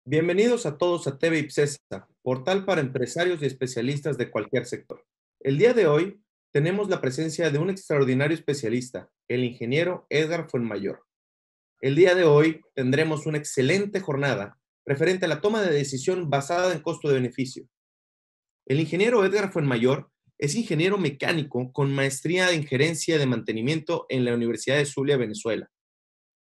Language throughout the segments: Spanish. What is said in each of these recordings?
Bienvenidos a todos a TV IPSESA, portal para empresarios y especialistas de cualquier sector. El día de hoy tenemos la presencia de un extraordinario especialista, el ingeniero Edgar Fuenmayor. El día de hoy tendremos una excelente jornada referente a la toma de decisión basada en costo-beneficio. El ingeniero Edgar Fuenmayor es ingeniero mecánico con maestría en gerencia de mantenimiento en la Universidad de Zulia, Venezuela.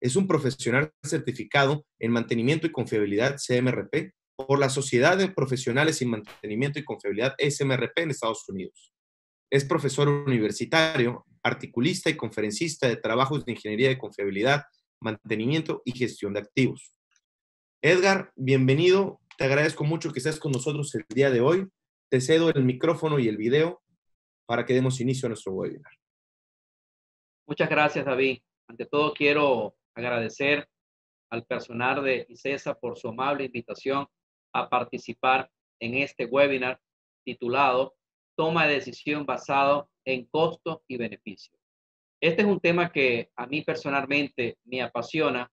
Es un profesional certificado en mantenimiento y confiabilidad CMRP por la Sociedad de Profesionales en Mantenimiento y Confiabilidad SMRP en Estados Unidos. Es profesor universitario, articulista y conferencista de trabajos de ingeniería de confiabilidad, mantenimiento y gestión de activos. Edgar, bienvenido. Te agradezco mucho que estés con nosotros el día de hoy. Te cedo el micrófono y el video para que demos inicio a nuestro webinar. Muchas gracias, David. Ante todo, quiero agradecer al personal de ICESA por su amable invitación a participar en este webinar titulado Toma de decisión basado en costo y beneficio. Este es un tema que a mí personalmente me apasiona.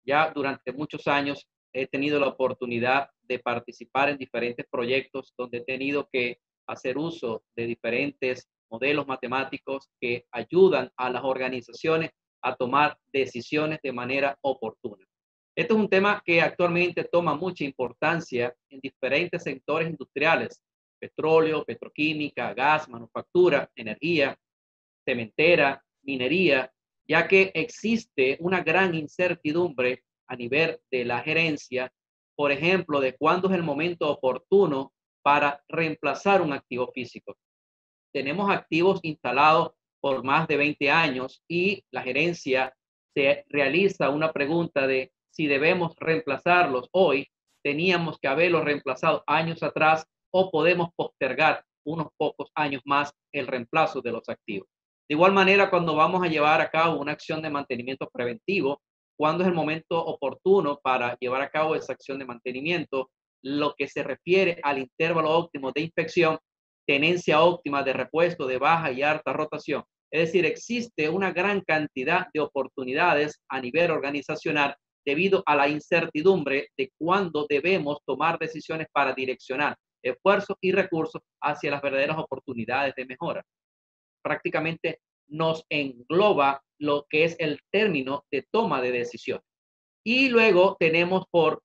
Ya durante muchos años he tenido la oportunidad de participar en diferentes proyectos donde he tenido que hacer uso de diferentes modelos matemáticos que ayudan a las organizaciones a tomar decisiones de manera oportuna. Este es un tema que actualmente toma mucha importancia en diferentes sectores industriales: petróleo, petroquímica, gas, manufactura, energía, cementera, minería, ya que existe una gran incertidumbre a nivel de la gerencia, por ejemplo, de cuándo es el momento oportuno para reemplazar un activo físico. Tenemos activos instalados por más de 20 años y la gerencia se realiza una pregunta de si debemos reemplazarlos hoy, teníamos que haberlos reemplazado años atrás, o podemos postergar unos pocos años más el reemplazo de los activos. De igual manera, cuando vamos a llevar a cabo una acción de mantenimiento preventivo, ¿cuándo es el momento oportuno para llevar a cabo esa acción de mantenimiento? Lo que se refiere al intervalo óptimo de inspección, tenencia óptima de repuesto de baja y alta rotación. Es decir, existe una gran cantidad de oportunidades a nivel organizacional debido a la incertidumbre de cuándo debemos tomar decisiones para direccionar esfuerzos y recursos hacia las verdaderas oportunidades de mejora. Prácticamente nos engloba lo que es el término de toma de decisión. Y luego tenemos por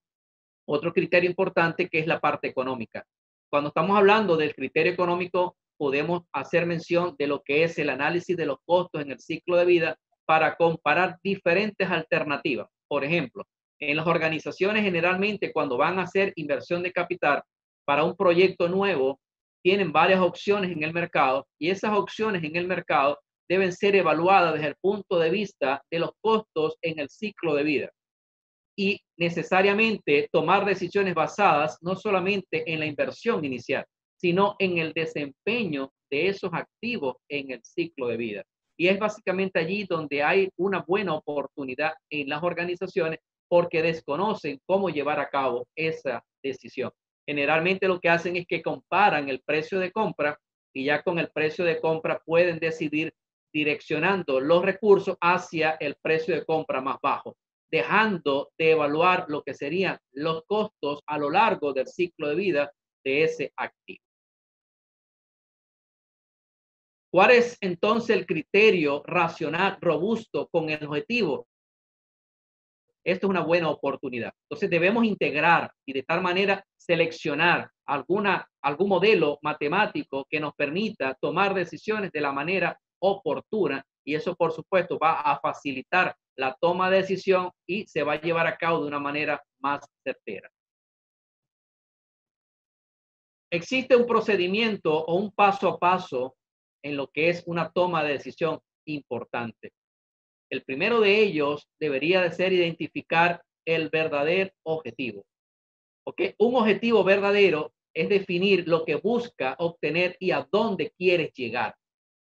otro criterio importante, que es la parte económica. Cuando estamos hablando del criterio económico, podemos hacer mención de lo que es el análisis de los costos en el ciclo de vida para comparar diferentes alternativas. Por ejemplo, en las organizaciones generalmente, cuando van a hacer inversión de capital para un proyecto nuevo, tienen varias opciones en el mercado, y esas opciones en el mercado deben ser evaluadas desde el punto de vista de los costos en el ciclo de vida, y necesariamente tomar decisiones basadas no solamente en la inversión inicial, sino en el desempeño de esos activos en el ciclo de vida. Y es básicamente allí donde hay una buena oportunidad en las organizaciones, porque desconocen cómo llevar a cabo esa decisión. Generalmente lo que hacen es que comparan el precio de compra, y ya con el precio de compra pueden decidir direccionando los recursos hacia el precio de compra más bajo, dejando de evaluar lo que serían los costos a lo largo del ciclo de vida de ese activo. ¿Cuál es entonces el criterio racional robusto con el objetivo? Esto es una buena oportunidad. Entonces debemos integrar y de tal manera seleccionar algún modelo matemático que nos permita tomar decisiones de la manera oportuna, y eso por supuesto va a facilitar la toma de decisión y se va a llevar a cabo de una manera más certera. Existe un procedimiento o un paso a paso en lo que es una toma de decisión importante. El primero de ellos debería de ser identificar el verdadero objetivo. ¿Ok? Un objetivo verdadero es definir lo que busca obtener y a dónde quieres llegar.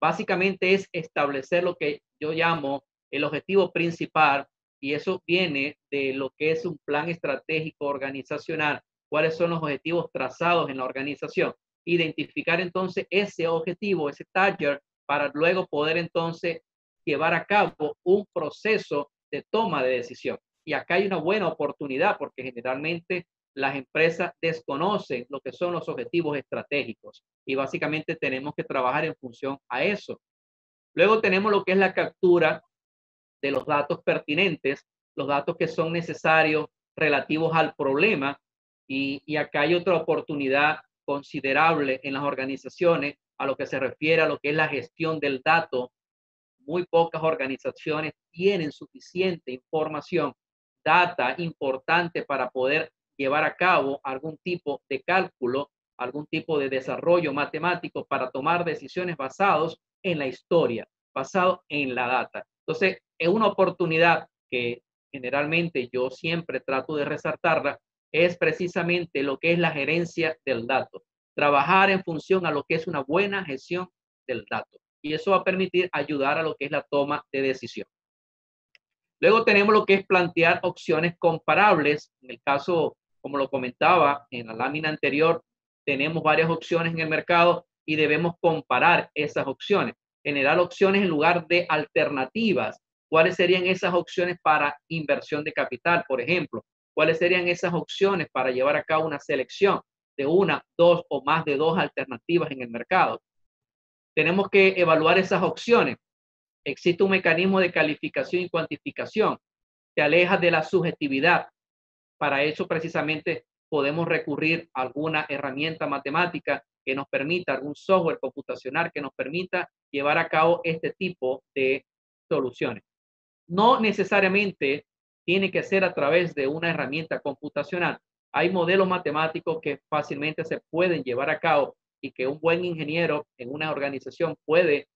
Básicamente es establecer lo que yo llamo el objetivo principal, y eso viene de lo que es un plan estratégico organizacional. ¿Cuáles son los objetivos trazados en la organización? Identificar entonces ese objetivo, ese target, para luego poder entonces llevar a cabo un proceso de toma de decisión. Y acá hay una buena oportunidad porque generalmente las empresas desconocen lo que son los objetivos estratégicos y básicamente tenemos que trabajar en función a eso. Luego tenemos lo que es la captura de los datos pertinentes, los datos que son necesarios relativos al problema. Y acá hay otra oportunidad considerable en las organizaciones a lo que se refiere a lo que es la gestión del dato. Muy pocas organizaciones tienen suficiente información, data importante para poder llevar a cabo algún tipo de cálculo, algún tipo de desarrollo matemático para tomar decisiones basados en la historia, basado en la data. Entonces, es una oportunidad que generalmente yo siempre trato de resaltarla, es precisamente lo que es la gerencia del dato. Trabajar en función a lo que es una buena gestión del dato. Y eso va a permitir ayudar a lo que es la toma de decisión. Luego tenemos lo que es plantear opciones comparables. En el caso, como lo comentaba en la lámina anterior, tenemos varias opciones en el mercado y debemos comparar esas opciones. Generar opciones en lugar de alternativas. ¿Cuáles serían esas opciones para inversión de capital, por ejemplo? ¿Cuáles serían esas opciones para llevar a cabo una selección de una, dos o más de dos alternativas en el mercado? Tenemos que evaluar esas opciones. Existe un mecanismo de calificación y cuantificación. Te alejas de la subjetividad. Para eso precisamente podemos recurrir a alguna herramienta matemática que nos permita, algún software computacional que nos permita llevar a cabo este tipo de soluciones. No necesariamente tiene que ser a través de una herramienta computacional. Hay modelos matemáticos que fácilmente se pueden llevar a cabo y que un buen ingeniero en una organización puede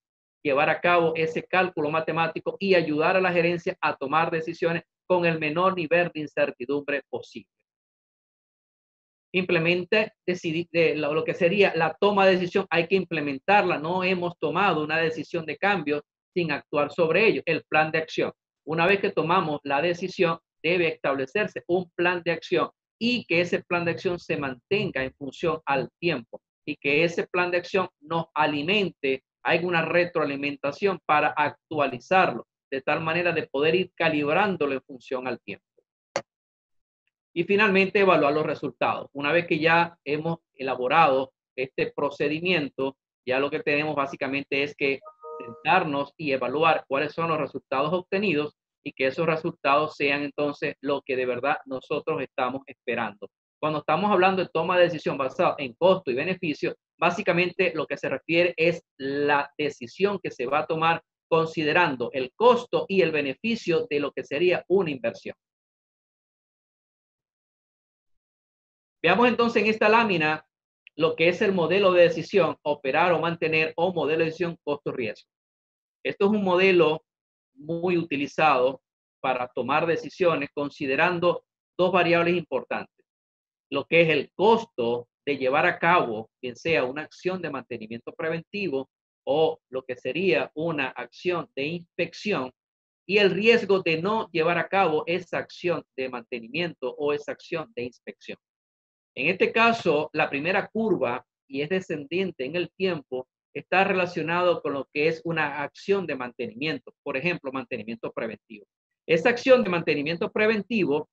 llevar a cabo ese cálculo matemático y ayudar a la gerencia a tomar decisiones con el menor nivel de incertidumbre posible. Implemente lo que sería la toma de decisión, hay que implementarla. No hemos tomado una decisión de cambio sin actuar sobre ello. El plan de acción. Una vez que tomamos la decisión, debe establecerse un plan de acción y que ese plan de acción se mantenga en función al tiempo y que ese plan de acción nos alimente, hay una retroalimentación para actualizarlo de tal manera de poder ir calibrándolo en función al tiempo. Y finalmente evaluar los resultados. Una vez que ya hemos elaborado este procedimiento, ya lo que tenemos básicamente es que sentarnos y evaluar cuáles son los resultados obtenidos y que esos resultados sean entonces lo que de verdad nosotros estamos esperando. Cuando estamos hablando de toma de decisión basada en costo y beneficio, básicamente lo que se refiere es la decisión que se va a tomar considerando el costo y el beneficio de lo que sería una inversión. Veamos entonces en esta lámina lo que es el modelo de decisión, operar o mantener, o modelo de decisión costo-riesgo. Esto es un modelo muy utilizado para tomar decisiones considerando dos variables importantes. Lo que es el costo de llevar a cabo, bien sea una acción de mantenimiento preventivo o lo que sería una acción de inspección, y el riesgo de no llevar a cabo esa acción de mantenimiento o esa acción de inspección. En este caso, la primera curva, y es descendiente en el tiempo, está relacionado con lo que es una acción de mantenimiento, por ejemplo, mantenimiento preventivo. Esa acción de mantenimiento preventivo,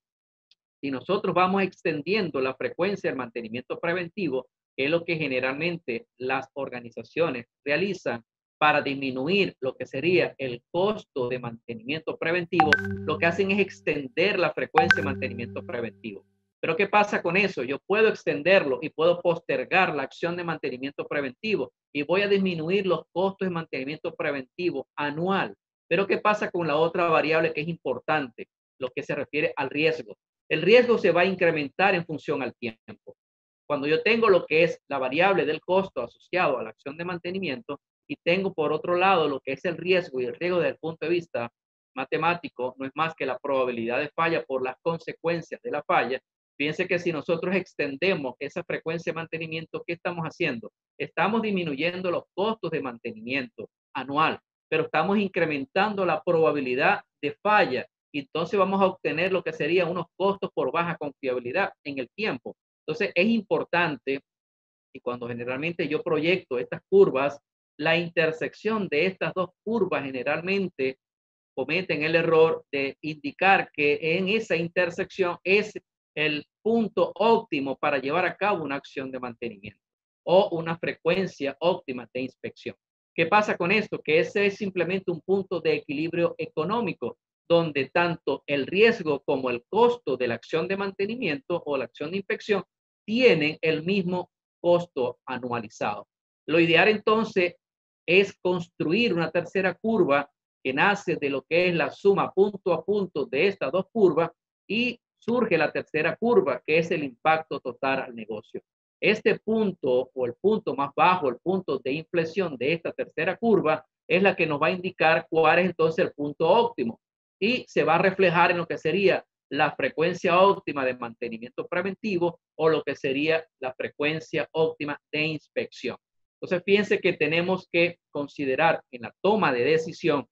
si nosotros vamos extendiendo la frecuencia del mantenimiento preventivo, que es lo que generalmente las organizaciones realizan para disminuir lo que sería el costo de mantenimiento preventivo, lo que hacen es extender la frecuencia de mantenimiento preventivo. Pero ¿qué pasa con eso? Yo puedo extenderlo y puedo postergar la acción de mantenimiento preventivo y voy a disminuir los costos de mantenimiento preventivo anual. Pero ¿qué pasa con la otra variable que es importante? Lo que se refiere al riesgo. El riesgo se va a incrementar en función al tiempo. Cuando yo tengo lo que es la variable del costo asociado a la acción de mantenimiento y tengo por otro lado lo que es el riesgo, y el riesgo desde el punto de vista matemático no es más que la probabilidad de falla por las consecuencias de la falla. Piense que si nosotros extendemos esa frecuencia de mantenimiento, ¿qué estamos haciendo? Estamos disminuyendo los costos de mantenimiento anual, pero estamos incrementando la probabilidad de falla. Y entonces vamos a obtener lo que serían unos costos por baja confiabilidad en el tiempo. Entonces es importante, y cuando generalmente yo proyecto estas curvas, la intersección de estas dos curvas generalmente cometen el error de indicar que en esa intersección es el punto óptimo para llevar a cabo una acción de mantenimiento o una frecuencia óptima de inspección. ¿Qué pasa con esto? Que ese es simplemente un punto de equilibrio económico, donde tanto el riesgo como el costo de la acción de mantenimiento o la acción de inspección tienen el mismo costo anualizado. Lo ideal entonces es construir una tercera curva que nace de lo que es la suma punto a punto de estas dos curvas y surge la tercera curva, que es el impacto total al negocio. Este punto o el punto más bajo, el punto de inflexión de esta tercera curva, es la que nos va a indicar cuál es entonces el punto óptimo y se va a reflejar en lo que sería la frecuencia óptima de mantenimiento preventivo o lo que sería la frecuencia óptima de inspección. Entonces, fíjense que tenemos que considerar en la toma de decisión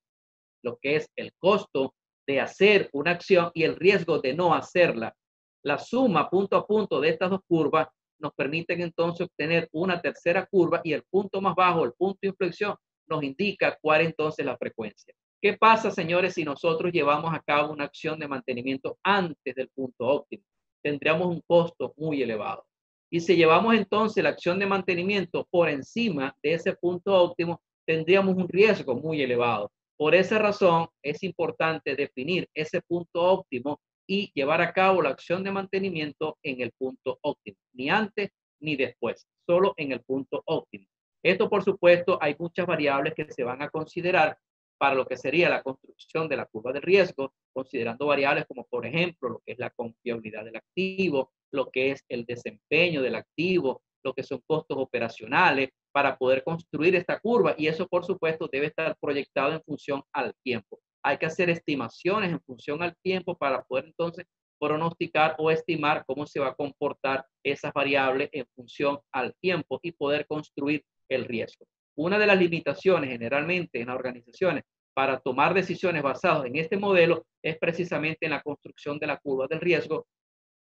lo que es el costo de hacer una acción y el riesgo de no hacerla. La suma punto a punto de estas dos curvas nos permiten entonces obtener una tercera curva y el punto más bajo, el punto de inflexión, nos indica cuál es entonces la frecuencia. ¿Qué pasa, señores, si nosotros llevamos a cabo una acción de mantenimiento antes del punto óptimo? Tendríamos un costo muy elevado. Y si llevamos entonces la acción de mantenimiento por encima de ese punto óptimo, tendríamos un riesgo muy elevado. Por esa razón, es importante definir ese punto óptimo y llevar a cabo la acción de mantenimiento en el punto óptimo, ni antes ni después, solo en el punto óptimo. Esto, por supuesto, hay muchas variables que se van a considerar para lo que sería la construcción de la curva de riesgo, considerando variables como, por ejemplo, lo que es la confiabilidad del activo, lo que es el desempeño del activo, lo que son costos operacionales, para poder construir esta curva y eso, por supuesto, debe estar proyectado en función al tiempo. Hay que hacer estimaciones en función al tiempo para poder entonces pronosticar o estimar cómo se va a comportar esas variables en función al tiempo y poder construir el riesgo. Una de las limitaciones generalmente en las organizaciones para tomar decisiones basadas en este modelo es precisamente en la construcción de la curva del riesgo,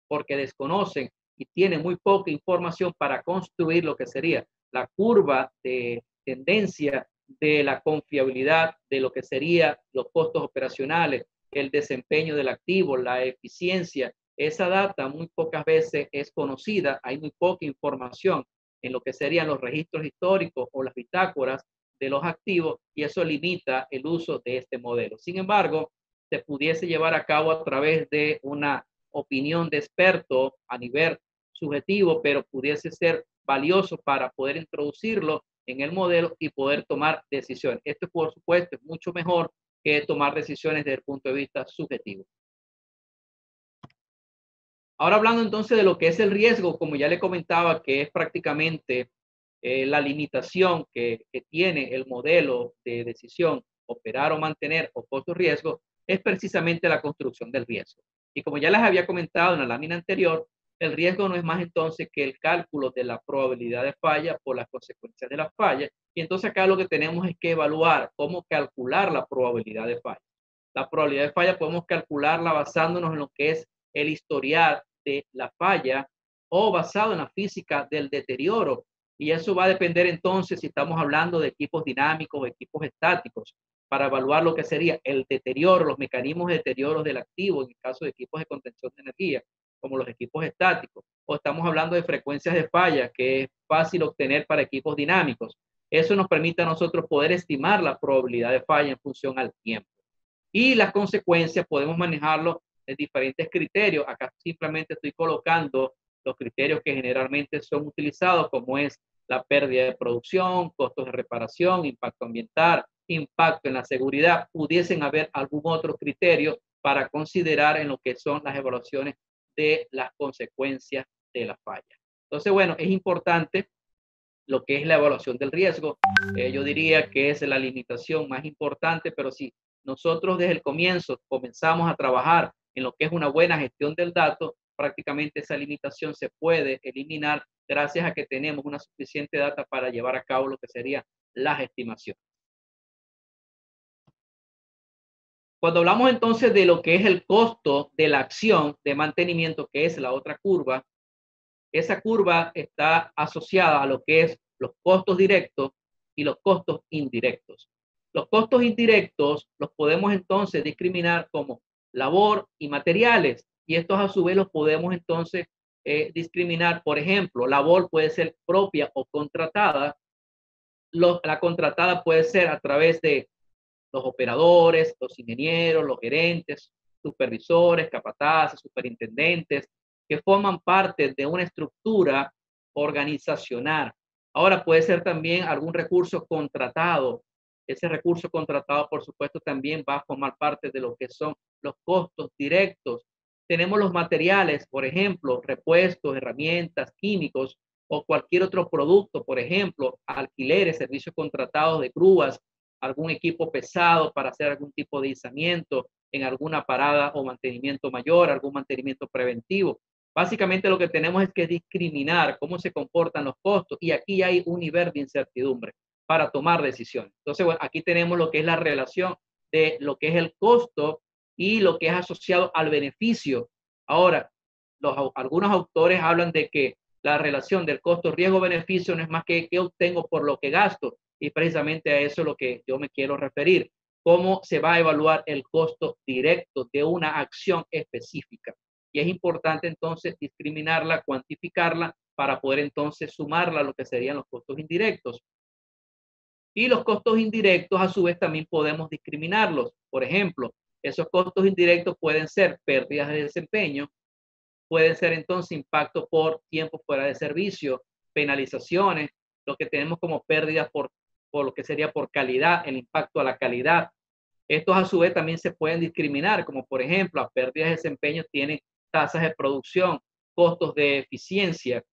porque desconocen y tienen muy poca información para construir lo que sería la curva de tendencia de la confiabilidad de lo que sería los costos operacionales, el desempeño del activo, la eficiencia. Esa data muy pocas veces es conocida, hay muy poca información en lo que serían los registros históricos o las bitácoras de los activos y eso limita el uso de este modelo. Sin embargo, se pudiese llevar a cabo a través de una opinión de experto a nivel subjetivo, pero pudiese ser valioso para poder introducirlo en el modelo y poder tomar decisiones. Esto, por supuesto, es mucho mejor que tomar decisiones desde el punto de vista subjetivo. Ahora hablando entonces de lo que es el riesgo, como ya le comentaba, que es prácticamente la limitación que tiene el modelo de decisión, operar o mantener o costo-riesgo, es precisamente la construcción del riesgo. Y como ya les había comentado en la lámina anterior, el riesgo no es más entonces que el cálculo de la probabilidad de falla por las consecuencias de la falla. Y entonces acá lo que tenemos es que evaluar cómo calcular la probabilidad de falla. La probabilidad de falla podemos calcularla basándonos en lo que es el historial de la falla o basado en la física del deterioro. Y eso va a depender entonces si estamos hablando de equipos dinámicos o equipos estáticos para evaluar lo que sería el deterioro, los mecanismos de deterioro del activo en el caso de equipos de contención de energía, como los equipos estáticos. O estamos hablando de frecuencias de falla que es fácil obtener para equipos dinámicos. Eso nos permite a nosotros poder estimar la probabilidad de falla en función al tiempo. Y las consecuencias podemos manejarlo en diferentes criterios. Acá simplemente estoy colocando los criterios que generalmente son utilizados, como es la pérdida de producción, costos de reparación, impacto ambiental, impacto en la seguridad. Pudiesen haber algún otro criterio para considerar en lo que son las evaluaciones de las consecuencias de la falla. Entonces, bueno, es importante lo que es la evaluación del riesgo. Yo diría que es la limitación más importante, pero si nosotros desde el comienzo comenzamos a trabajar en lo que es una buena gestión del dato, prácticamente esa limitación se puede eliminar gracias a que tenemos una suficiente data para llevar a cabo lo que serían las estimaciones. Cuando hablamos entonces de lo que es el costo de la acción de mantenimiento, que es la otra curva, esa curva está asociada a lo que es los costos directos y los costos indirectos. Los costos indirectos los podemos entonces discriminar como labor y materiales, y estos a su vez los podemos entonces discriminar. Por ejemplo, labor puede ser propia o contratada. La contratada puede ser a través de los operadores, los ingenieros, los gerentes, supervisores, capataces, superintendentes, que forman parte de una estructura organizacional. Ahora puede ser también algún recurso contratado. Ese recurso contratado, por supuesto, también va a formar parte de lo que son los costos directos. Tenemos los materiales, por ejemplo, repuestos, herramientas, químicos o cualquier otro producto, por ejemplo, alquileres, servicios contratados de grúas, algún equipo pesado para hacer algún tipo de izamiento en alguna parada o mantenimiento mayor, algún mantenimiento preventivo. Básicamente lo que tenemos es que discriminar cómo se comportan los costos y aquí hay un nivel de incertidumbre para tomar decisiones. Entonces, bueno, aquí tenemos lo que es la relación de lo que es el costo y lo que es asociado al beneficio. Ahora, algunos autores hablan de que la relación del costo riesgo-beneficio no es más que qué obtengo por lo que gasto, y precisamente a eso es lo que yo me quiero referir. ¿Cómo se va a evaluar el costo directo de una acción específica? Y es importante entonces discriminarla, cuantificarla para poder entonces sumarla a lo que serían los costos indirectos. Y los costos indirectos a su vez también podemos discriminarlos. Por ejemplo, esos costos indirectos pueden ser pérdidas de desempeño, pueden ser entonces impacto por tiempo fuera de servicio, penalizaciones, lo que tenemos como pérdidas por lo que sería por calidad, el impacto a la calidad. Estos a su vez también se pueden discriminar, como por ejemplo, las pérdidas de desempeño tienen tasas de producción, costos de eficiencia.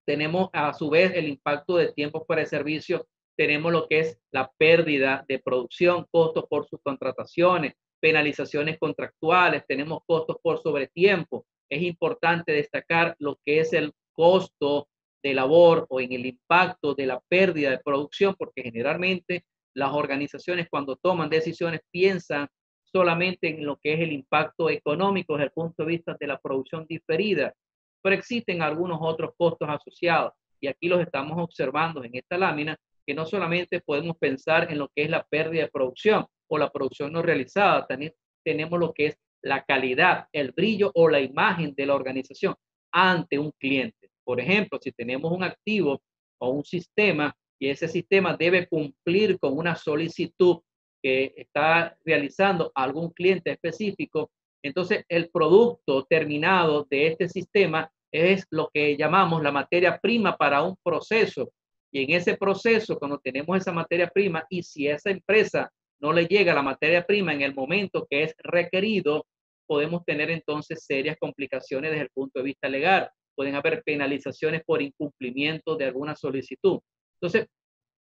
Tenemos a su vez el impacto de tiempo fuera de servicio, tenemos lo que es la pérdida de producción, costos por subcontrataciones, penalizaciones contractuales, tenemos costos por sobretiempo. Es importante destacar lo que es el costo de labor o en el impacto de la pérdida de producción, porque generalmente las organizaciones cuando toman decisiones piensan solamente en lo que es el impacto económico desde el punto de vista de la producción diferida, pero existen algunos otros costos asociados y aquí los estamos observando en esta lámina, que no solamente podemos pensar en lo que es la pérdida de producción o la producción no realizada, también tenemos lo que es la calidad, el brillo o la imagen de la organización ante un cliente. Por ejemplo, si tenemos un activo o un sistema y ese sistema debe cumplir con una solicitud que está realizando algún cliente específico, entonces el producto terminado de este sistema es lo que llamamos la materia prima para un proceso. Y en ese proceso, cuando tenemos esa materia prima y si esa empresa no le llega la materia prima en el momento que es requerido, podemos tener entonces serias complicaciones desde el punto de vista legal. Pueden haber penalizaciones por incumplimiento de alguna solicitud. Entonces,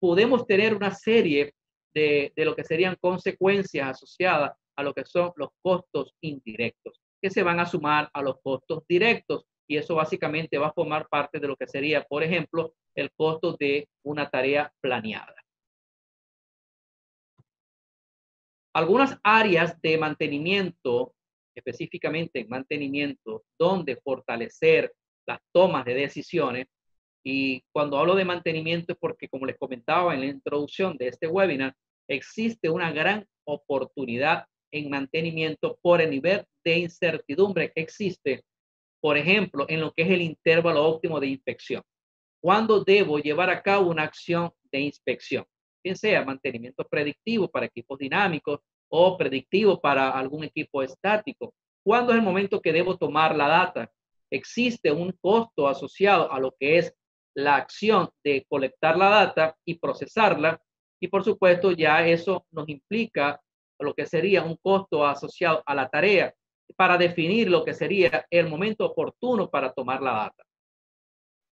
podemos tener una serie de lo que serían consecuencias asociadas a lo que son los costos indirectos, que se van a sumar a los costos directos. Y eso básicamente va a formar parte de lo que sería, por ejemplo, el costo de una tarea planeada. Algunas áreas de mantenimiento, específicamente en mantenimiento, donde fortalecer las tomas de decisiones. Y cuando hablo de mantenimiento es porque, como les comentaba en la introducción de este webinar, existe una gran oportunidad en mantenimiento por el nivel de incertidumbre que existe, por ejemplo, en lo que es el intervalo óptimo de inspección. ¿Cuándo debo llevar a cabo una acción de inspección? Bien sea mantenimiento predictivo para equipos dinámicos o predictivo para algún equipo estático. ¿Cuándo es el momento que debo tomar la data? Existe un costo asociado a lo que es la acción de colectar la data y procesarla. Y por supuesto, ya eso nos implica lo que sería un costo asociado a la tarea para definir lo que sería el momento oportuno para tomar la data.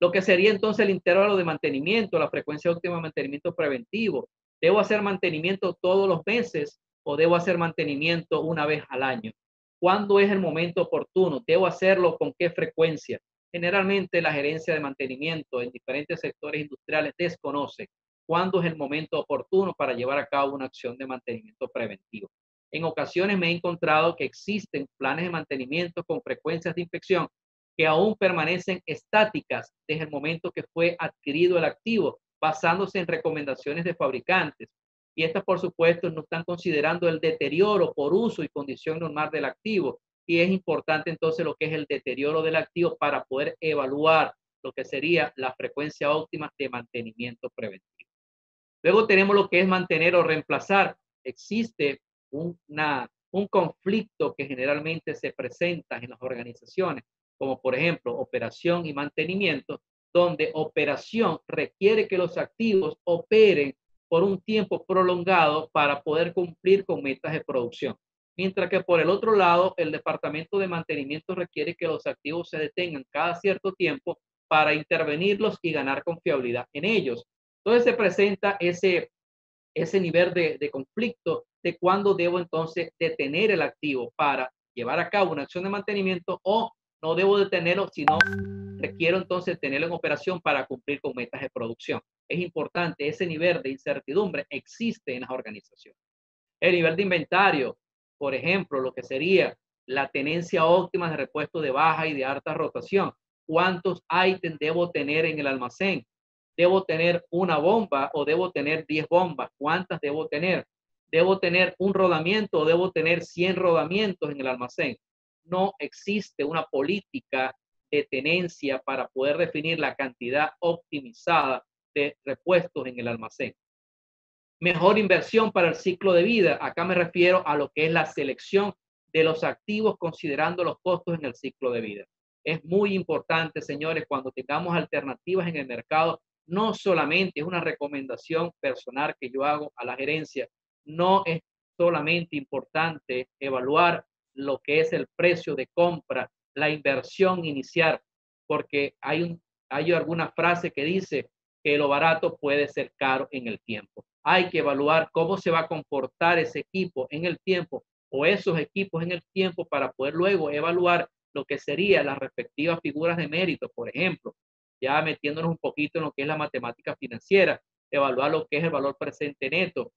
Lo que sería entonces el intervalo de mantenimiento, la frecuencia óptima de mantenimiento preventivo. ¿Debo hacer mantenimiento todos los meses o debo hacer mantenimiento una vez al año? ¿Cuándo es el momento oportuno? ¿Debo hacerlo con qué frecuencia? Generalmente la gerencia de mantenimiento en diferentes sectores industriales desconoce cuándo es el momento oportuno para llevar a cabo una acción de mantenimiento preventivo. En ocasiones me he encontrado que existen planes de mantenimiento con frecuencias de inspección que aún permanecen estáticas desde el momento que fue adquirido el activo, basándose en recomendaciones de fabricantes. y estas, por supuesto, no están considerando el deterioro por uso y condición normal del activo. Y es importante entonces lo que es el deterioro del activo para poder evaluar lo que sería la frecuencia óptima de mantenimiento preventivo. Luego tenemos lo que es mantener o reemplazar. Existe un conflicto que generalmente se presenta en las organizaciones, como por ejemplo operación y mantenimiento, donde operación requiere que los activos operen por un tiempo prolongado para poder cumplir con metas de producción. Mientras que por el otro lado, el departamento de mantenimiento requiere que los activos se detengan cada cierto tiempo para intervenirlos y ganar confiabilidad en ellos. Entonces se presenta ese nivel de conflicto de cuándo debo entonces detener el activo para llevar a cabo una acción de mantenimiento, o no debo detenerlo, sino requiero entonces tenerlo en operación para cumplir con metas de producción. Es importante, ese nivel de incertidumbre existe en las organizaciones. El nivel de inventario, por ejemplo, lo que sería la tenencia óptima de repuesto de baja y de alta rotación. ¿Cuántos ítems debo tener en el almacén? ¿Debo tener una bomba o debo tener 10 bombas? ¿Cuántas debo tener? ¿Debo tener un rodamiento o debo tener 100 rodamientos en el almacén? No existe una política de tenencia para poder definir la cantidad optimizada de repuestos en el almacén. Mejor inversión para el ciclo de vida. Acá me refiero a lo que es la selección de los activos considerando los costos en el ciclo de vida. Es muy importante, señores, cuando tengamos alternativas en el mercado, no solamente es una recomendación personal que yo hago a la gerencia, no es solamente importante evaluar lo que es el precio de compra, la inversión inicial, porque hay alguna frase que dice que lo barato puede ser caro en el tiempo. Hay que evaluar cómo se va a comportar ese equipo en el tiempo o esos equipos en el tiempo para poder luego evaluar lo que serían las respectivas figuras de mérito. Por ejemplo, ya metiéndonos un poquito en lo que es la matemática financiera, evaluar lo que es el valor presente neto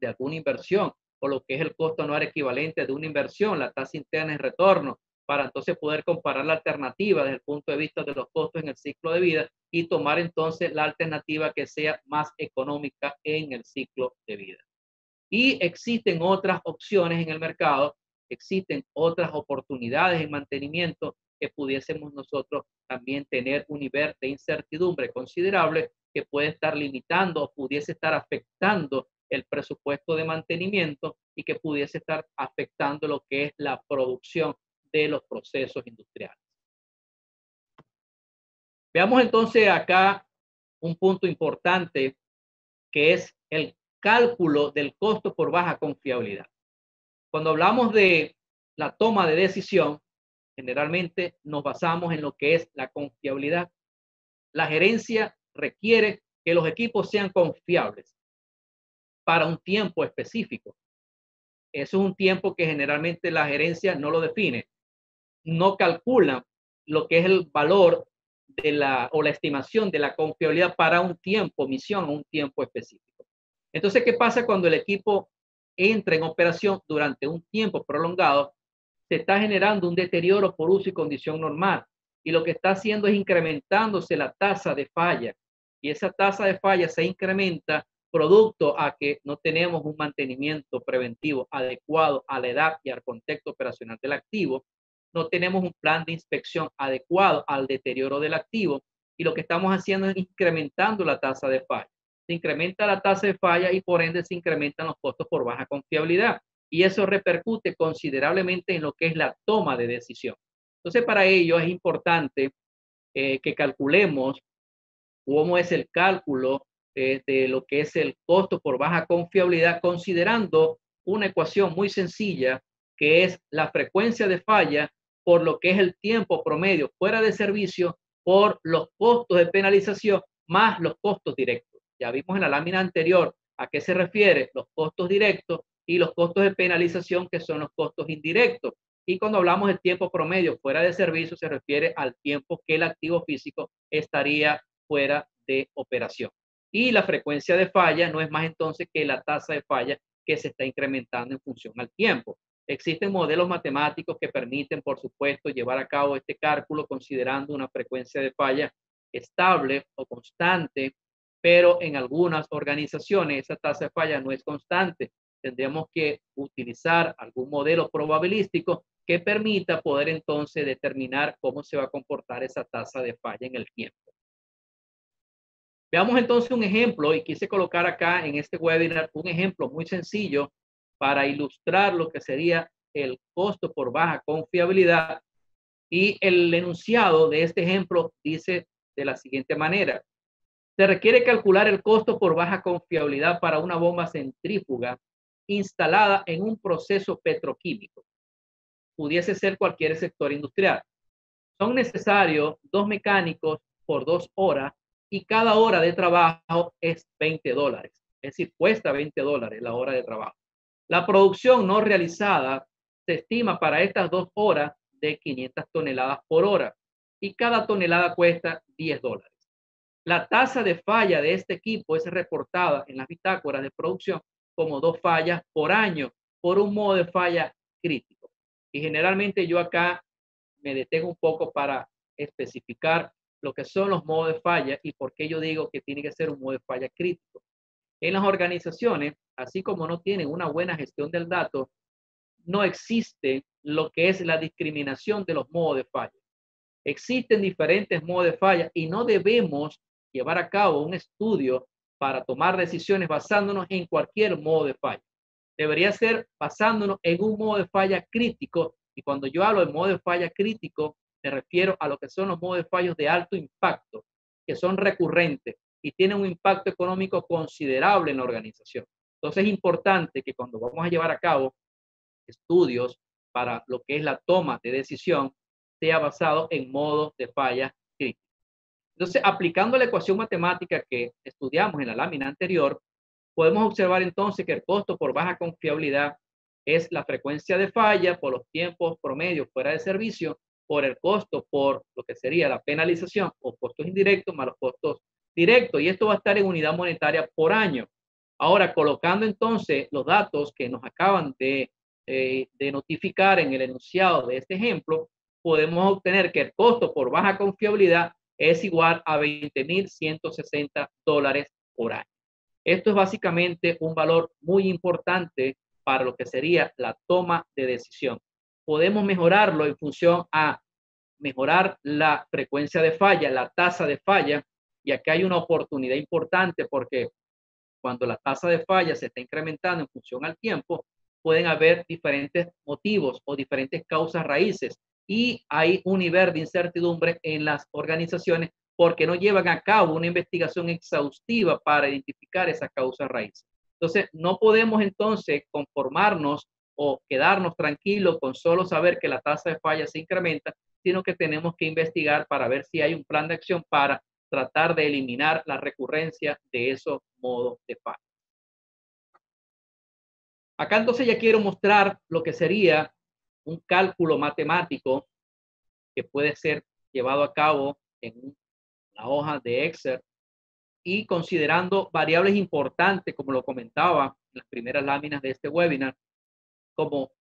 de alguna inversión o lo que es el costo anual equivalente de una inversión, la tasa interna de retorno, para entonces poder comparar la alternativa desde el punto de vista de los costos en el ciclo de vida y tomar entonces la alternativa que sea más económica en el ciclo de vida. Y existen otras opciones en el mercado, existen otras oportunidades en mantenimiento que pudiésemos nosotros también tener un nivel de incertidumbre considerable que puede estar limitando o pudiese estar afectando el presupuesto de mantenimiento y que pudiese estar afectando lo que es la producción de los procesos industriales. Veamos entonces acá un punto importante que es el cálculo del costo por baja confiabilidad. Cuando hablamos de la toma de decisión, generalmente nos basamos en lo que es la confiabilidad. La gerencia requiere que los equipos sean confiables para un tiempo específico. Eso es un tiempo que generalmente la gerencia no lo define, no calcula lo que es el valor de la estimación de la confiabilidad para un tiempo, misión, un tiempo específico. Entonces, ¿qué pasa cuando el equipo entra en operación durante un tiempo prolongado? Se está generando un deterioro por uso y condición normal. Y lo que está haciendo es incrementándose la tasa de falla. Y esa tasa de falla se incrementa producto a que no tenemos un mantenimiento preventivo adecuado a la edad y al contexto operacional del activo. No tenemos un plan de inspección adecuado al deterioro del activo. Y lo que estamos haciendo es incrementando la tasa de falla. Se incrementa la tasa de falla y por ende se incrementan los costos por baja confiabilidad. Y eso repercute considerablemente en lo que es la toma de decisión. Entonces, para ello es importante que calculemos cómo es el cálculo de lo que es el costo por baja confiabilidad, considerando una ecuación muy sencilla, que es la frecuencia de falla por lo que es el tiempo promedio fuera de servicio por los costos de penalización más los costos directos. Ya vimos en la lámina anterior a qué se refiere los costos directos y los costos de penalización, que son los costos indirectos. Y cuando hablamos del tiempo promedio fuera de servicio, se refiere al tiempo que el activo físico estaría fuera de operación. Y la frecuencia de falla no es más entonces que la tasa de falla que se está incrementando en función al tiempo. Existen modelos matemáticos que permiten, por supuesto, llevar a cabo este cálculo considerando una frecuencia de falla estable o constante, pero en algunas organizaciones esa tasa de falla no es constante. Tendríamos que utilizar algún modelo probabilístico que permita poder entonces determinar cómo se va a comportar esa tasa de falla en el tiempo. Veamos entonces un ejemplo, y quise colocar acá en este webinar un ejemplo muy sencillo para ilustrar lo que sería el costo por baja confiabilidad. Y el enunciado de este ejemplo dice de la siguiente manera: se requiere calcular el costo por baja confiabilidad para una bomba centrífuga instalada en un proceso petroquímico. Pudiese ser cualquier sector industrial. Son necesarios 2 mecánicos por 2 horas y cada hora de trabajo es $20. Es decir, cuesta $20 la hora de trabajo. La producción no realizada se estima para estas 2 horas de 500 toneladas por hora y cada tonelada cuesta $10. La tasa de falla de este equipo es reportada en las bitácoras de producción como 2 fallas por año por un modo de falla crítico. Y generalmente yo acá me detengo un poco para especificar lo que son los modos de falla y por qué yo digo que tiene que ser un modo de falla crítico. En las organizaciones, así como no tienen una buena gestión del dato, no existe lo que es la discriminación de los modos de falla. Existen diferentes modos de falla y no debemos llevar a cabo un estudio para tomar decisiones basándonos en cualquier modo de falla. Debería ser basándonos en un modo de falla crítico, y cuando yo hablo de modo de falla crítico me refiero a lo que son los modos de fallos de alto impacto, que son recurrentes y tienen un impacto económico considerable en la organización. Entonces es importante que cuando vamos a llevar a cabo estudios para lo que es la toma de decisión sea basado en modos de falla críticos. Entonces, aplicando la ecuación matemática que estudiamos en la lámina anterior, podemos observar entonces que el costo por baja confiabilidad es la frecuencia de falla por los tiempos promedios fuera de servicio, por el costo por lo que sería la penalización o costos indirectos más los costos directos. Y esto va a estar en unidad monetaria por año. Ahora, colocando entonces los datos que nos acaban de notificar en el enunciado de este ejemplo, podemos obtener que el costo por baja confiabilidad es igual a $20,160 por año. Esto es básicamente un valor muy importante para lo que sería la toma de decisión. Podemos mejorarlo en función a mejorar la frecuencia de falla, la tasa de falla, y aquí hay una oportunidad importante porque cuando la tasa de falla se está incrementando en función al tiempo, pueden haber diferentes motivos o diferentes causas raíces y hay un nivel de incertidumbre en las organizaciones porque no llevan a cabo una investigación exhaustiva para identificar esas causas raíces. Entonces, no podemos entonces conformarnos o quedarnos tranquilos con solo saber que la tasa de falla se incrementa, sino que tenemos que investigar para ver si hay un plan de acción para tratar de eliminar la recurrencia de esos modos de falla. Acá entonces ya quiero mostrar lo que sería un cálculo matemático que puede ser llevado a cabo en una hoja de Excel y considerando variables importantes, como lo comentaba en las primeras láminas de este webinar, como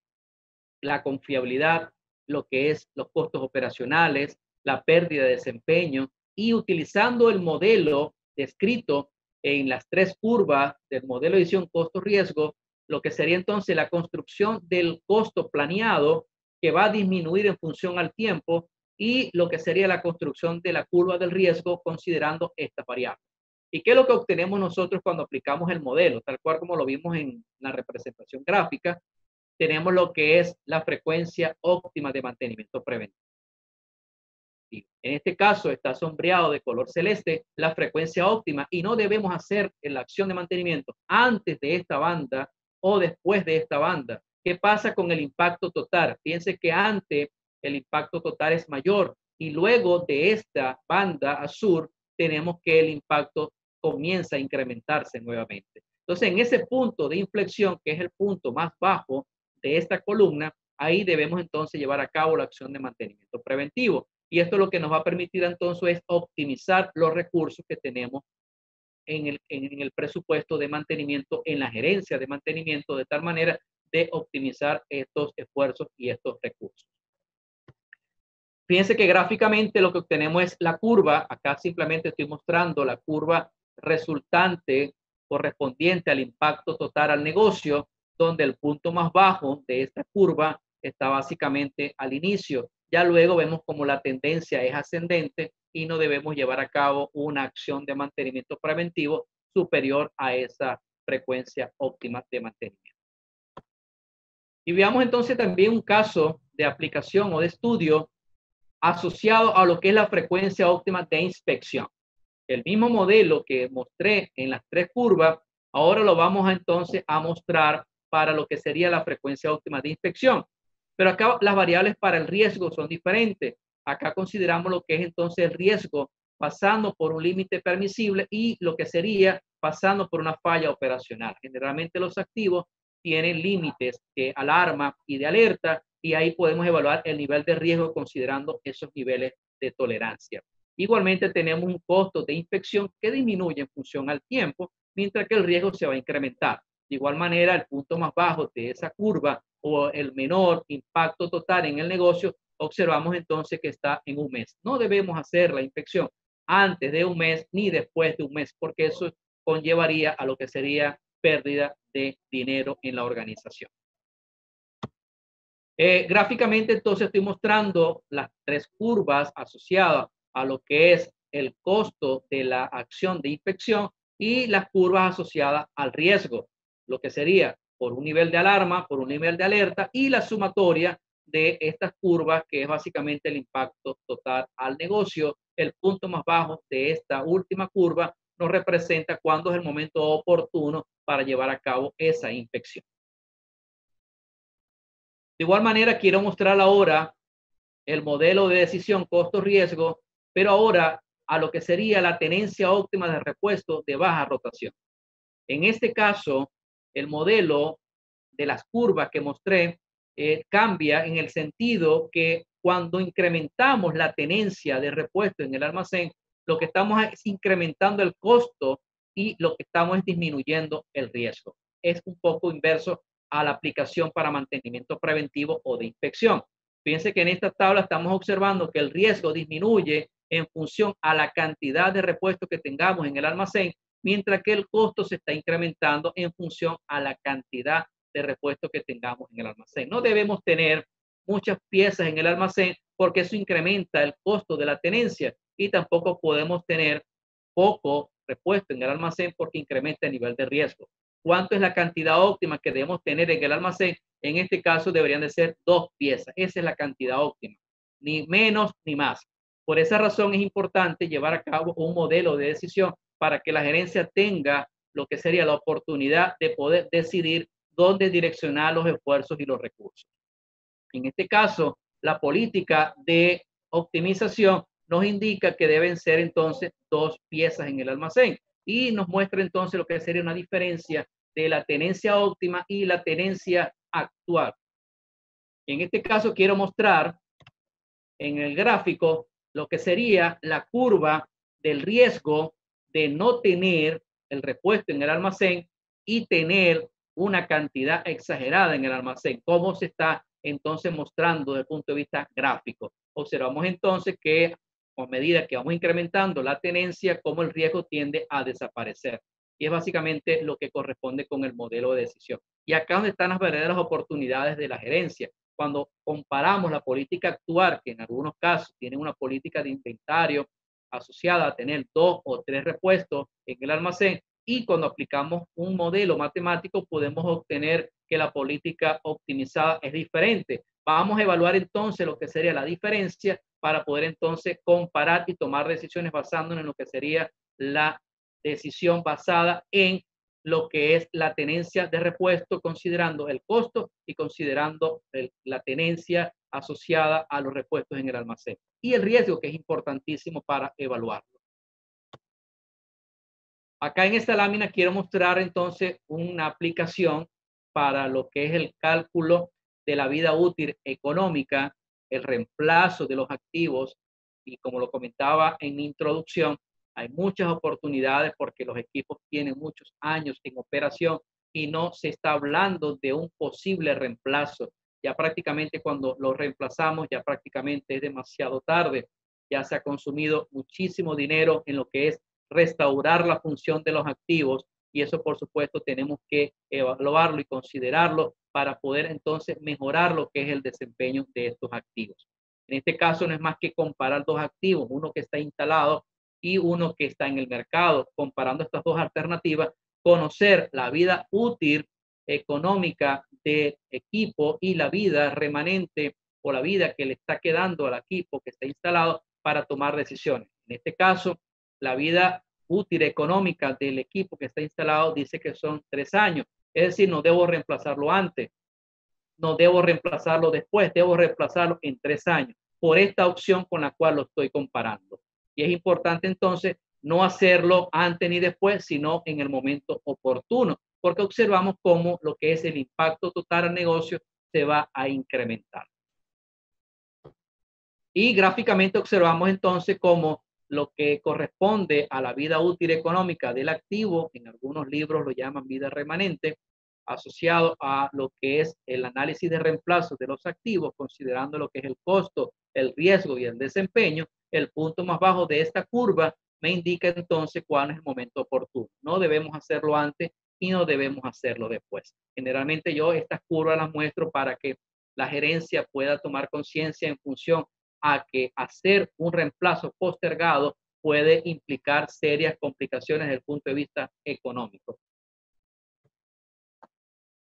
la confiabilidad, lo que es los costos operacionales, la pérdida de desempeño, y utilizando el modelo descrito en las 3 curvas del modelo de edición costo-riesgo, lo que sería entonces la construcción del costo planeado que va a disminuir en función al tiempo y lo que sería la construcción de la curva del riesgo considerando estas variables. ¿Y qué es lo que obtenemos nosotros cuando aplicamos el modelo? Tal cual como lo vimos en la representación gráfica, tenemos lo que es la frecuencia óptima de mantenimiento preventivo. En este caso está sombreado de color celeste la frecuencia óptima y no debemos hacer la acción de mantenimiento antes de esta banda o después de esta banda. ¿Qué pasa con el impacto total? Piense que antes el impacto total es mayor y luego de esta banda azul tenemos que el impacto comienza a incrementarse nuevamente. Entonces, en ese punto de inflexión, que es el punto más bajo de esta columna, ahí debemos entonces llevar a cabo la acción de mantenimiento preventivo. Y esto lo que nos va a permitir entonces es optimizar los recursos que tenemos en el presupuesto de mantenimiento, en la gerencia de mantenimiento, de tal manera de optimizar estos esfuerzos y estos recursos. Fíjense que gráficamente lo que obtenemos es la curva. Acá simplemente estoy mostrando la curva resultante correspondiente al impacto total al negocio, donde el punto más bajo de esta curva está básicamente al inicio. Ya luego vemos como la tendencia es ascendente y no debemos llevar a cabo una acción de mantenimiento preventivo superior a esa frecuencia óptima de mantenimiento. Y veamos entonces también un caso de aplicación o de estudio asociado a lo que es la frecuencia óptima de inspección. El mismo modelo que mostré en las tres curvas, ahora lo vamos a entonces a mostrar para lo que sería la frecuencia óptima de inspección. Pero acá las variables para el riesgo son diferentes. Acá consideramos lo que es entonces el riesgo pasando por un límite permisible y lo que sería pasando por una falla operacional. Generalmente los activos tienen límites de alarma y de alerta y ahí podemos evaluar el nivel de riesgo considerando esos niveles de tolerancia. Igualmente tenemos un costo de inspección que disminuye en función al tiempo, mientras que el riesgo se va a incrementar. De igual manera, el punto más bajo de esa curva o el menor impacto total en el negocio, observamos entonces que está en un mes. No debemos hacer la inspección antes de un mes ni después de un mes, porque eso conllevaría a lo que sería pérdida de dinero en la organización. Gráficamente, entonces, estoy mostrando las tres curvas asociadas a lo que es el costo de la acción de inspección y las curvas asociadas al riesgo, lo que sería por un nivel de alarma, por un nivel de alerta y la sumatoria de estas curvas, que es básicamente el impacto total al negocio. El punto más bajo de esta última curva nos representa cuándo es el momento oportuno para llevar a cabo esa inspección. De igual manera, quiero mostrar ahora el modelo de decisión costo-riesgo, pero ahora a lo que sería la tenencia óptima de repuesto de baja rotación. En este caso, el modelo de las curvas que mostré cambia en el sentido que cuando incrementamos la tenencia de repuesto en el almacén, lo que estamos es incrementando el costo y lo que estamos es disminuyendo el riesgo. Es un poco inverso a la aplicación para mantenimiento preventivo o de inspección. Fíjense que en esta tabla estamos observando que el riesgo disminuye en función a la cantidad de repuestos que tengamos en el almacén, mientras que el costo se está incrementando en función a la cantidad de repuestos que tengamos en el almacén. No debemos tener muchas piezas en el almacén porque eso incrementa el costo de la tenencia y tampoco podemos tener poco repuesto en el almacén porque incrementa el nivel de riesgo. ¿Cuánto es la cantidad óptima que debemos tener en el almacén? En este caso deberían de ser 2 piezas. Esa es la cantidad óptima, ni menos ni más. Por esa razón es importante llevar a cabo un modelo de decisión para que la gerencia tenga lo que sería la oportunidad de poder decidir dónde direccionar los esfuerzos y los recursos. En este caso, la política de optimización nos indica que deben ser entonces 2 piezas en el almacén y nos muestra entonces lo que sería una diferencia de la tenencia óptima y la tenencia actual. En este caso quiero mostrar en el gráfico lo que sería la curva del riesgo de no tener el repuesto en el almacén y tener una cantidad exagerada en el almacén. ¿Cómo se está entonces mostrando desde el punto de vista gráfico? Observamos entonces que a medida que vamos incrementando la tenencia, como el riesgo tiende a desaparecer. Y es básicamente lo que corresponde con el modelo de decisión. Y acá donde están las verdaderas oportunidades de la gerencia. Cuando comparamos la política actual, que en algunos casos tiene una política de inventario asociada a tener 2 o 3 repuestos en el almacén, y cuando aplicamos un modelo matemático podemos obtener que la política optimizada es diferente. Vamos a evaluar entonces lo que sería la diferencia para poder entonces comparar y tomar decisiones basándonos en lo que sería la decisión basada en lo que es la tenencia de repuesto, considerando el costo y considerando la tenencia asociada a los repuestos en el almacén. Y el riesgo, que es importantísimo para evaluarlo. Acá en esta lámina quiero mostrar entonces una aplicación para lo que es el cálculo de la vida útil económica, el reemplazo de los activos y como lo comentaba en mi introducción, hay muchas oportunidades porque los equipos tienen muchos años en operación y no se está hablando de un posible reemplazo. Ya prácticamente cuando lo reemplazamos, ya prácticamente es demasiado tarde. Ya se ha consumido muchísimo dinero en lo que es restaurar la función de los activos, y eso por supuesto tenemos que evaluarlo y considerarlo para poder entonces mejorar lo que es el desempeño de estos activos. En este caso no es más que comparar dos activos, uno que está instalado y uno que está en el mercado. Comparando estas dos alternativas, conocer la vida útil económica del equipo y la vida remanente o la vida que le está quedando al equipo que está instalado para tomar decisiones. En este caso, la vida útil económica del equipo que está instalado dice que son 3 años. Es decir, no debo reemplazarlo antes, no debo reemplazarlo después, debo reemplazarlo en 3 años por esta opción con la cual lo estoy comparando. Y es importante entonces no hacerlo antes ni después, sino en el momento oportuno, porque observamos cómo lo que es el impacto total al negocio se va a incrementar. Y gráficamente observamos entonces cómo lo que corresponde a la vida útil económica del activo, en algunos libros lo llaman vida remanente, asociado a lo que es el análisis de reemplazo de los activos, considerando lo que es el costo, el riesgo y el desempeño. El punto más bajo de esta curva me indica entonces cuál es el momento oportuno. No debemos hacerlo antes y no debemos hacerlo después. Generalmente yo estas curvas las muestro para que la gerencia pueda tomar conciencia en función a que hacer un reemplazo postergado puede implicar serias complicaciones desde el punto de vista económico.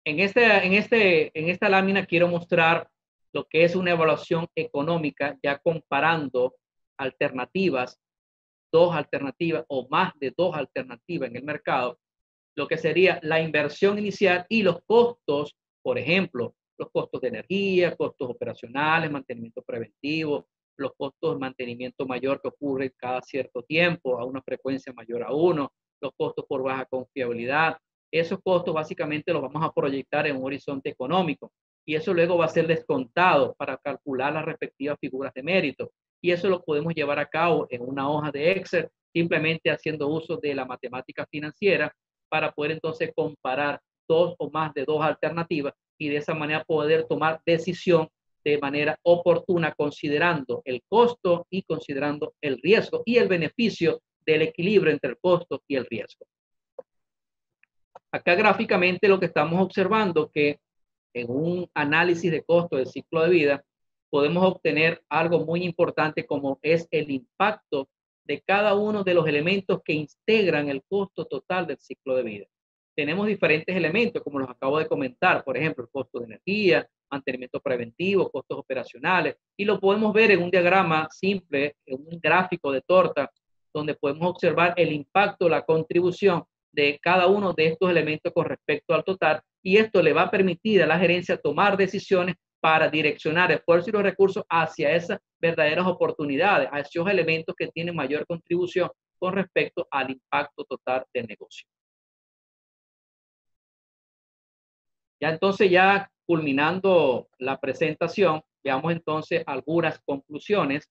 En esta lámina quiero mostrar lo que es una evaluación económica, ya comparando alternativas, dos alternativas o más de dos alternativas en el mercado, lo que sería la inversión inicial y los costos, por ejemplo, los costos de energía, costos operacionales, mantenimiento preventivo, los costos de mantenimiento mayor que ocurre cada cierto tiempo, a una frecuencia mayor a 1, los costos por baja confiabilidad. Esos costos básicamente los vamos a proyectar en un horizonte económico y eso luego va a ser descontado para calcular las respectivas figuras de mérito. Y eso lo podemos llevar a cabo en una hoja de Excel, simplemente haciendo uso de la matemática financiera para poder entonces comparar dos o más de dos alternativas y de esa manera poder tomar decisión de manera oportuna, considerando el costo y considerando el riesgo y el beneficio del equilibrio entre el costo y el riesgo. Acá gráficamente lo que estamos observando que en un análisis de costo del ciclo de vida podemos obtener algo muy importante como es el impacto de cada uno de los elementos que integran el costo total del ciclo de vida. Tenemos diferentes elementos, como los acabo de comentar, por ejemplo, el costo de energía, mantenimiento preventivo, costos operacionales, y lo podemos ver en un diagrama simple, en un gráfico de torta, donde podemos observar el impacto, la contribución de cada uno de estos elementos con respecto al total, y esto le va a permitir a la gerencia tomar decisiones para direccionar esfuerzos y los recursos hacia esas verdaderas oportunidades, a esos elementos que tienen mayor contribución con respecto al impacto total del negocio. Ya entonces, ya culminando la presentación, veamos entonces algunas conclusiones.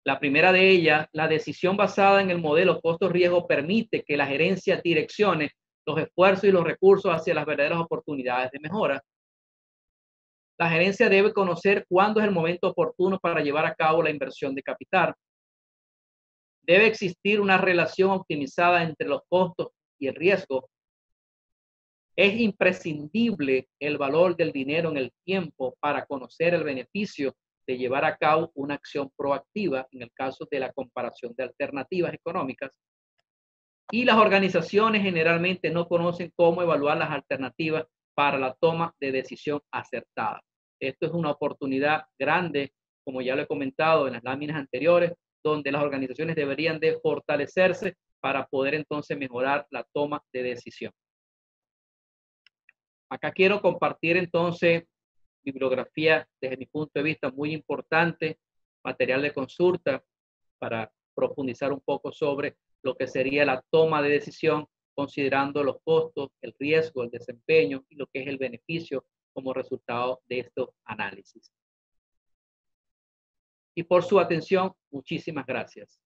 La primera de ellas, la decisión basada en el modelo costo-riesgo permite que la gerencia direccione los esfuerzos y los recursos hacia las verdaderas oportunidades de mejora. La gerencia debe conocer cuándo es el momento oportuno para llevar a cabo la inversión de capital. Debe existir una relación optimizada entre los costos y el riesgo. Es imprescindible el valor del dinero en el tiempo para conocer el beneficio de llevar a cabo una acción proactiva en el caso de la comparación de alternativas económicas. Y las organizaciones generalmente no conocen cómo evaluar las alternativas para la toma de decisión acertada. Esto es una oportunidad grande, como ya lo he comentado en las láminas anteriores, donde las organizaciones deberían de fortalecerse para poder entonces mejorar la toma de decisión. Acá quiero compartir entonces bibliografía desde mi punto de vista muy importante, material de consulta para profundizar un poco sobre lo que sería la toma de decisión, considerando los costos, el riesgo, el desempeño y lo que es el beneficio como resultado de estos análisis. Y por su atención, muchísimas gracias.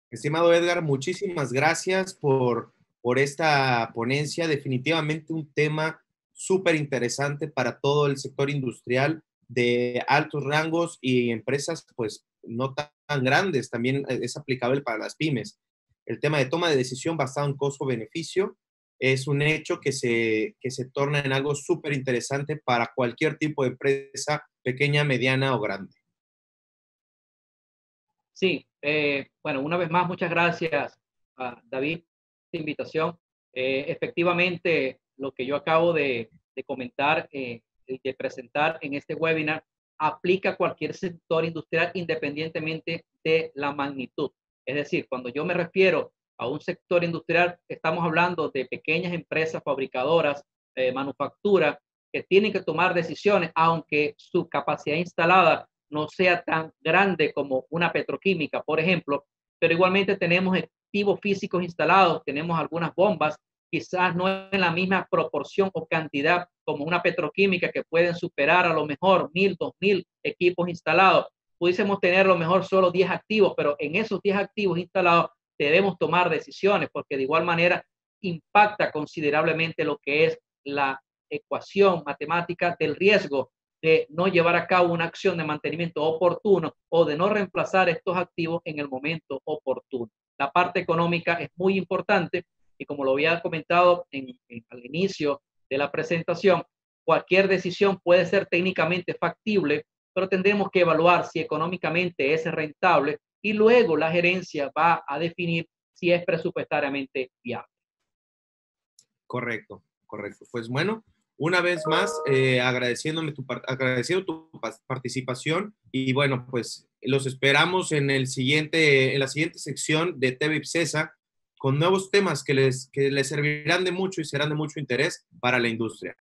Estimado Edgar, muchísimas gracias por esta ponencia. Definitivamente un tema súper interesante para todo el sector industrial, de altos rangos y empresas pues no tan grandes, también es aplicable para las pymes. El tema de toma de decisión basado en costo-beneficio es un hecho que se torna en algo súper interesante para cualquier tipo de empresa, pequeña, mediana o grande. Sí, bueno, una vez más, muchas gracias a David por esta invitación. Efectivamente, lo que yo acabo de comentar y de presentar en este webinar aplica a cualquier sector industrial independientemente de la magnitud. Es decir, cuando yo me refiero a un sector industrial, estamos hablando de pequeñas empresas fabricadoras, manufactura, que tienen que tomar decisiones, aunque su capacidad instalada no sea tan grande como una petroquímica, por ejemplo, pero igualmente tenemos activos físicos instalados, tenemos algunas bombas, quizás no en la misma proporción o cantidad como una petroquímica que pueden superar a lo mejor 1000, 2000 equipos instalados. Pudiésemos tener a lo mejor solo 10 activos, pero en esos 10 activos instalados debemos tomar decisiones porque de igual manera impacta considerablemente lo que es la ecuación matemática del riesgo de no llevar a cabo una acción de mantenimiento oportuno o de no reemplazar estos activos en el momento oportuno. La parte económica es muy importante y como lo había comentado al inicio de la presentación, cualquier decisión puede ser técnicamente factible, pero tendremos que evaluar si económicamente es rentable y luego la gerencia va a definir si es presupuestariamente viable. Correcto, correcto. Pues bueno, una vez más, agradeciendo tu participación y bueno, pues los esperamos en en la siguiente sección de TV IPSESA con nuevos temas que les servirán de mucho y serán de mucho interés para la industria.